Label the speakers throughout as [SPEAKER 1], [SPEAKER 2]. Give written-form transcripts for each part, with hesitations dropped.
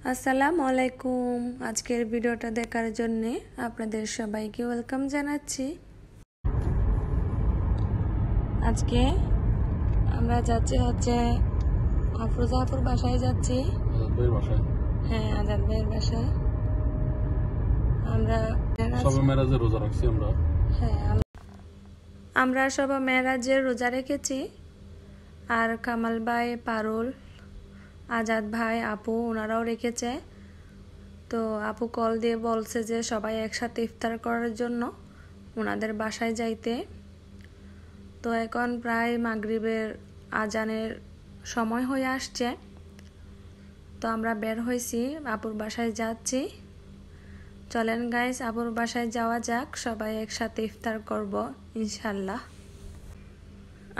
[SPEAKER 1] আসসালামু আলাইকুম। আজকের ভিডিওটা দেখার জন্য আপনাদের সবাইকে ওয়েলকাম জানাচ্ছি। আজকে আমরা যাচ্ছি আফরোজাপুর বাসায় যাচ্ছি। হ্যাঁ, আজাদ ভাইয়ের বাসায়। আমরা সব মেরাজের রোজা রেখেছি। আর কামাল ভাই, পারুল, আজাদ ভাই, আপু ওনারাও রেখেছে। তো আপু কল দিয়ে বলছে যে সবাই একসাথে ইফতার করার জন্য ওনাদের বাসায় যাইতে। তো এখন প্রায় মাগরিবের আজানের সময় হয়ে আসছে। তো আমরা বের হয়েছি, আপুর বাসায় যাচ্ছি। চলেন গাইস, আপুর বাসায় যাওয়া যাক, সবাই একসাথে ইফতার করব ইনশাল্লাহ।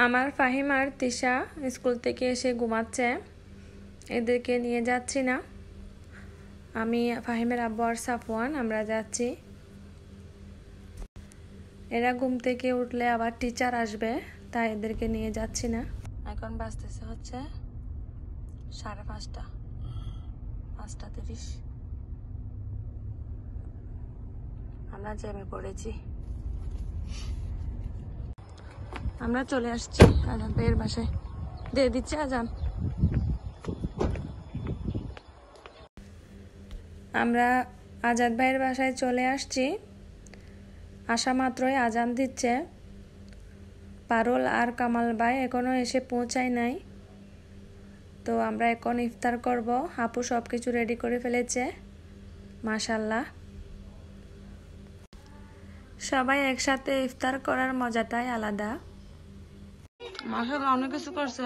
[SPEAKER 1] আমার ফাহিম আর তিশা স্কুল থেকে এসে ঘুমাচ্ছে, এদেরকে নিয়ে যাচ্ছি না। আমি, ফাহিমের আব্বু আর সাফওয়ান আমরা যাচ্ছি। এরা ঘুম থেকে উঠলে আবার টিচার আসবে, তাই এদেরকে নিয়ে যাচ্ছি না। এখন বাজতেছে হচ্ছে 5:30, 5:30। আমরা জ্যামে পড়েছি। আমরা চলে আসছি আজান ভাইয়ের বাসায়। দিয়ে দিচ্ছে আজান। আমরা আজাদ ভাইয়ের বাসায় চলে আসছি। আসা মাত্রই আজান দিচ্ছে। পারুল আর কামাল ভাই এখনো এসে পৌঁছায় নাই। তো আমরা এখন ইফতার করব। আপু সব কিছু রেডি করে ফেলেছে, মাশাআল্লাহ। সবাই একসাথে ইফতার করার মজাটাই আলাদা। মাশাআল্লাহ, অনেক কিছু করছে।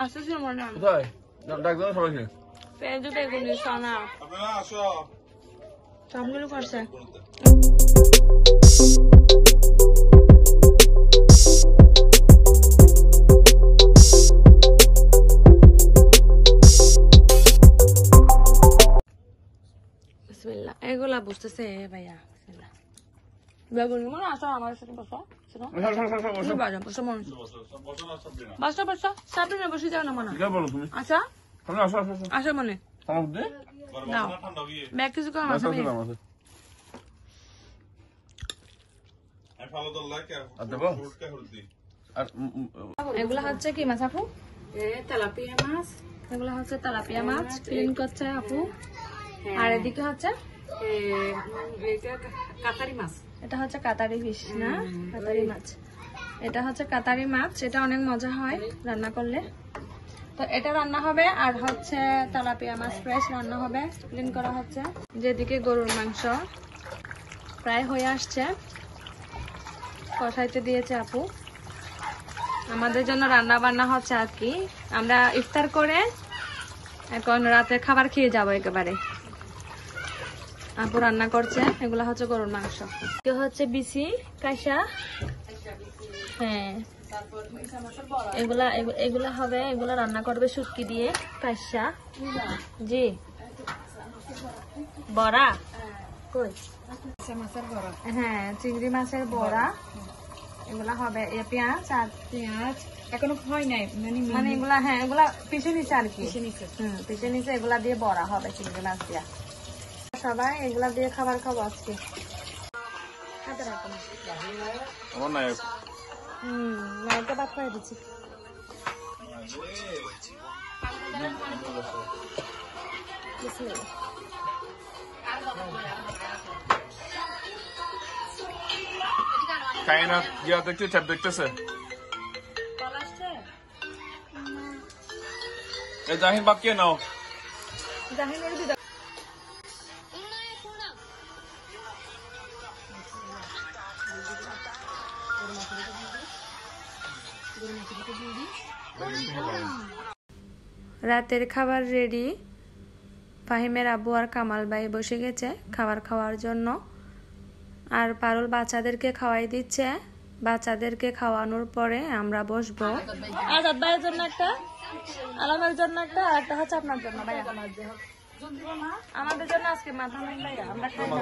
[SPEAKER 1] আসতেছি মনে হয় পেঁয়াজ বেগুনি সানা সবগুলো করছে। বিসমিল্লাহ, এগুলা বুঝতেছে ভাইয়া। বিসমিল্লাহ, বেগুনি মনে আসো আমার সাথে বসো। বসো সাবরিনা, বসে যাও না মনে। আচ্ছা আসো মনে নাও, ব্যাগ কিছু কম আছে। এগুলা হচ্ছে কি মাছ আপু? তেলাপিয়া মাছ। এগুলা হচ্ছে তেলাপিয়া মাছ, ক্লিন করছে আপু। আর এদিকে হচ্ছে কাতারি মাছ। এটা হচ্ছে কাতারি ফিশ না, কাতারি মাছ। এটা হচ্ছে কাতারি মাছ, এটা অনেক মজা হয় রান্না করলে। তো এটা রান্না হবে। আর হচ্ছে তেলাপিয়া মাছ ফ্রেশ রান্না হবে, ক্লিন করা হচ্ছে। যেদিকে গরুর মাংস প্রায় হয়ে আসছে, কষাইতে দিয়েছে আপু। আমাদের জন্য রান্না বান্না হচ্ছে আর কি। আমরা ইফতার করে এখন রাতে খাবার খেয়ে যাবো একেবারে। আপু রান্না করছে। এগুলা হচ্ছে গরুর মাংস, হচ্ছে বিসি কাঁসা। হ্যাঁ, এগুলা হবে, এগুলা রান্না করবে শুটকি দিয়ে কাঁসা। জি, বড়া কই? হ্যাঁ, চিংড়ি মাছের বড়া। এগুলা হবে। পেঁয়াজ আর পেঁয়াজ এখনো হয় নাই, মানে এগুলা, হ্যাঁ এগুলা পিষে নিচ্ছে আর কি। পিষে নিচ্ছে, এগুলা দিয়ে বড়া হবে চিংড়ি মাছ দিয়া। সবাই এগুলা দিয়ে খাবার খাবো আজকে। নায়কটা ভাত খাই দিচ্ছি।
[SPEAKER 2] কায়নাত গিয়া দেখতে ট্যাপ দেখতেছে। জাহিন বাদ কে নাও।
[SPEAKER 1] রাতের খাবার রেডি। ফাহিমের আব্বু আর কামাল ভাই বসে গেছে খাবার খাওয়ার জন্য। আর পারুল বাচ্চাদেরকে খাওয়াই দিচ্ছে। বাচ্চাদেরকে খাওয়ানোর পরে আমরা বসবো। আজাদ ভাইয়ের জন্য একটা, আলামের জন্য একটা, আর একটা হচ্ছে আপনার জন্য ভাইয়া। আমাদের জন্য আজকে মাথা ভাইয়া আমরা খাই না।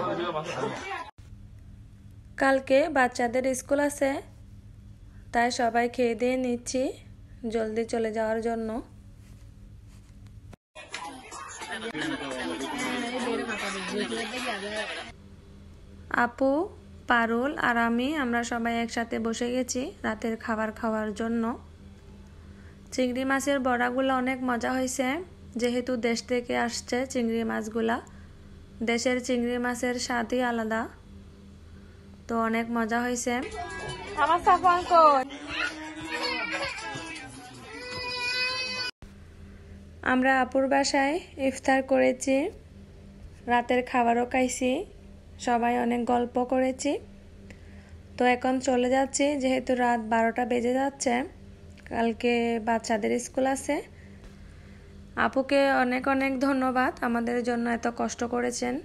[SPEAKER 1] কালকে বাচ্চাদের স্কুল আছে, তাই সবাই খেয়ে দিয়ে নিচ্ছি জলদি চলে যাওয়ার জন্য। আপু, পারুল আর আমরা সবাই একসাথে বসে গেছি রাতের খাবার খাওয়ার জন্য। চিংড়ি মাছের বড়াগুলো অনেক মজা হয়েছে, যেহেতু দেশ থেকে আসছে চিংড়ি মাছগুলা। দেশের চিংড়ি মাছের স্বাদই আলাদা, তো অনেক মজা হয়েছে। আমরা আপুর বাসায় ইফতার করেছি, রাতের খাবারও খাইছি, সবাই অনেক গল্প করেছি। তো এখন চলে যাচ্ছি, যেহেতু রাত 12টা বেজে যাচ্ছে, কালকে বাচ্চাদের স্কুল আছে। আপুকে অনেক অনেক ধন্যবাদ, আমাদের জন্য এত কষ্ট করেছেন।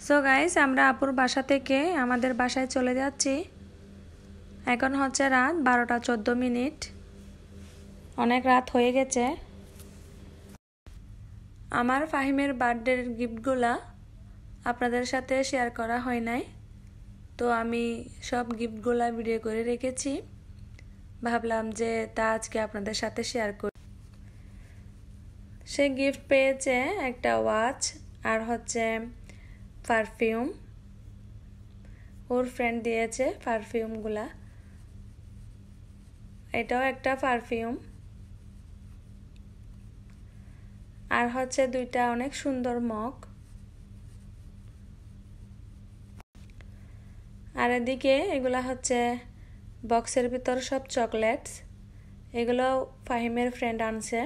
[SPEAKER 1] সো গাইস, আমরা আপুর বাসা থেকে আমাদের বাসায় চলে যাচ্ছি। এখন হচ্ছে রাত 12টা 14 মিনিট, অনেক রাত হয়ে গেছে। আমার ফাহিমের বার্থডের গিফটগুলা আপনাদের সাথে শেয়ার করা হয় নাই, তো আমি সব গিফটগুলা ভিডিও করে রেখেছি। ভাবলাম যে তা আজকে আপনাদের সাথে শেয়ার করি। সে গিফট পেয়েছে একটা ওয়াচ আর হচ্ছে পারফিউম। ওর ফ্রেন্ড দিয়েছে পারফিউমগুলা, এটাও একটা পারফিউম। আর হচ্ছে দুইটা অনেক সুন্দর মগ। আর এদিকে এগুলা হচ্ছে বক্সের ভিতর সব চকলেটস, এগুলো ফাহিমের ফ্রেন্ড আনছে।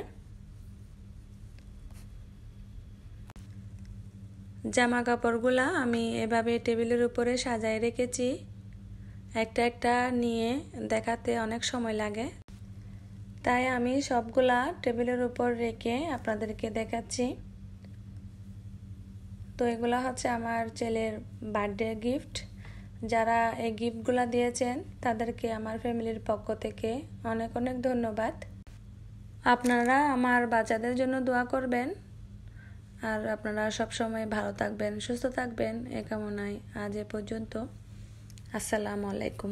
[SPEAKER 1] জামা কাপড়গুলা আমি এভাবে টেবিলের উপরে সাজায় রেখেছি, একটা একটা নিয়ে দেখাতে অনেক সময় লাগে, তাই আমি সবগুলা টেবিলের উপর রেখে আপনাদেরকে দেখাচ্ছি। তো এগুলা হচ্ছে আমার ছেলের বার্থডে গিফট। যারা এই গিফটগুলা দিয়েছেন তাদেরকে আমার ফ্যামিলির পক্ষ থেকে অনেক অনেক ধন্যবাদ। আপনারা আমার বাচ্চাদের জন্য দোয়া করবেন, আর আপনারা সব সময় ভালো থাকবেন, সুস্থ থাকবেন, এই কামনায় আজ এ পর্যন্ত। আসসালামু আলাইকুম।